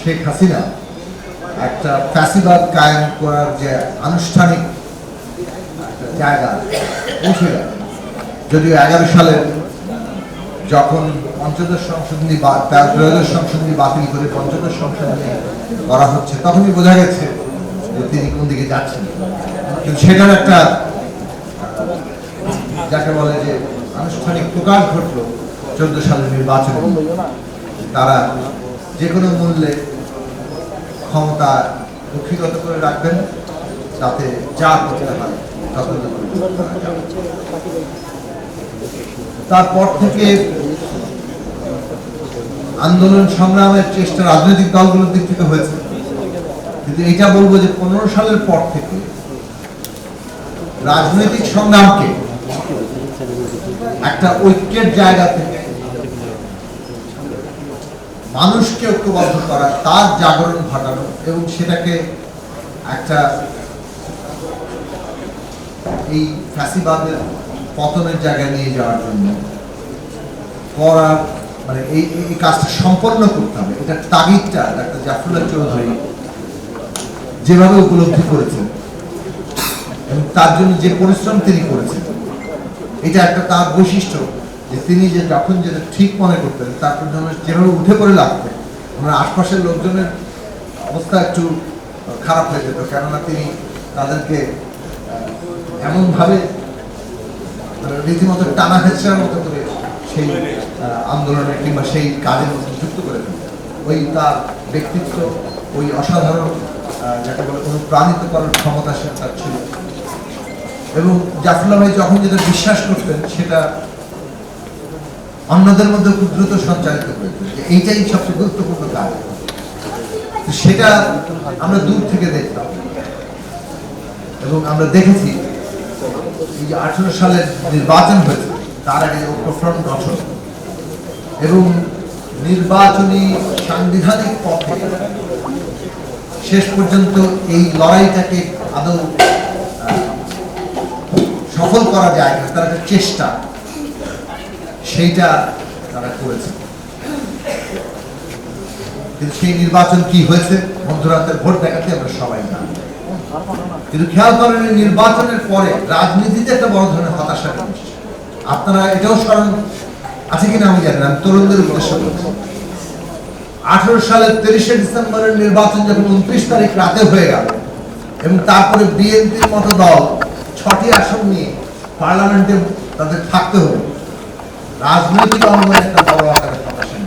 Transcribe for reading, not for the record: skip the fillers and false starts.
শেখ হাসিনা একটা ফ্যাসিবাদ কায়েম করার যে আনুষ্ঠানিক জায়গা পৌঁছে গেল। যদিও 11 সালে যখন পঞ্চদশ সংশোধনী বা ত্রয়োদশ সংশোধনী বাতিল করে পঞ্চদশ সংশোধনী করা হচ্ছে, তখনই বোঝা গেছে যে তিনি কোন দিকে যাচ্ছেন। কিন্তু সেটার একটা যাকে বলে যে আনুষ্ঠানিক প্রকাশ ঘটল 14 সালের নির্বাচনে। তারা যে কোনো মূল্যে ক্ষমতা কক্ষিগত করে রাখবেন, তাতে যা করতে হয় তারপর থেকে আন্দোলন সংগ্রামের চেষ্টা রাজনৈতিক দলগুলোর দিক থেকে হয়েছে। কিন্তু এটা বলবো যে 15 সালের পর থেকে রাজনৈতিক সংগ্রামকে একটা ঐক্যের জায়গা থেকে মানুষকে ঐক্যবদ্ধ করা, তার জাগরণ ঘটানো এবং সেটাকে একটা এই ফ্যাসিবাদের পতনের জায়গায় নিয়ে যাওয়ার জন্য করার মানে এই কাজটা সম্পন্ন করতে হবে। এটা তাগিদটা ডাক্তার জাফরুল্লাহ চৌধুরী যেভাবে উপলব্ধি করেছেন এবং তার জন্য যে পরিশ্রম তিনি করেছেন, এটা একটা তার বৈশিষ্ট্য যে তিনি যে যখন যেটা ঠিক মনে করতেন তারপর যেভাবে উঠে পড়ে লাগতেন, আমরা আশপাশের লোকজনের অবস্থা একটু খারাপ হয়ে যেত, কেননা তিনি তাদেরকে এমনভাবে রীতিমতো টানা হেঁচড়ার মতো করে সেই আন্দোলনে কিংবা সেই কাজের মধ্যে যুক্ত করে দেন। ওই তার ব্যক্তিত্ব, ওই অসাধারণ যাকে বলে অনুপ্রাণিত করার ক্ষমতা সে তার ছিল। এবং জাফরুল্লাহ ভাই যখন যেটা বিশ্বাস করতেন সেটা অন্যদের মধ্যে খুব দ্রুত সঞ্চালিত হয়েছে, যে এইটাই সবচেয়ে গুরুত্বপূর্ণ কাজ। সেটা আমরা দূর থেকে দেখতাম এবং আমরা দেখেছি এই যে 18 সালের নির্বাচন হয়েছে, তার আগে ঐক্যফ্রন্ট গঠন এবং নির্বাচনী সাংবিধানিক পথে শেষ পর্যন্ত এই লড়াইটাকে আদৌ সফল করা যায় না, তার একটা চেষ্টা সেইটা তারা করেছে। কিন্তু সেই নির্বাচন কি হয়েছে, মধ্যরাতের ভোট দেখাতে আমরা সবাই না। কিন্তু খেয়াল করেন নির্বাচনের পরে রাজনীতিতে একটা বড় ধরনের হতাশা এসেছে। আপনারা এটাও স্মরণ আছে কিনা আমি জানি না, আমি তরুণদের উদ্দেশ্য বলছি। 18 সালের 23শে ডিসেম্বরের নির্বাচন যখন 29 তারিখ রাতে হয়ে গেল এবং তারপরে বিএনপির মতো দল 6টি আসন নিয়ে পার্লামেন্টে তাদের থাকতে হলো, রাজনৈতিক অঙ্গনে একটা বড় আকারের হতাশা।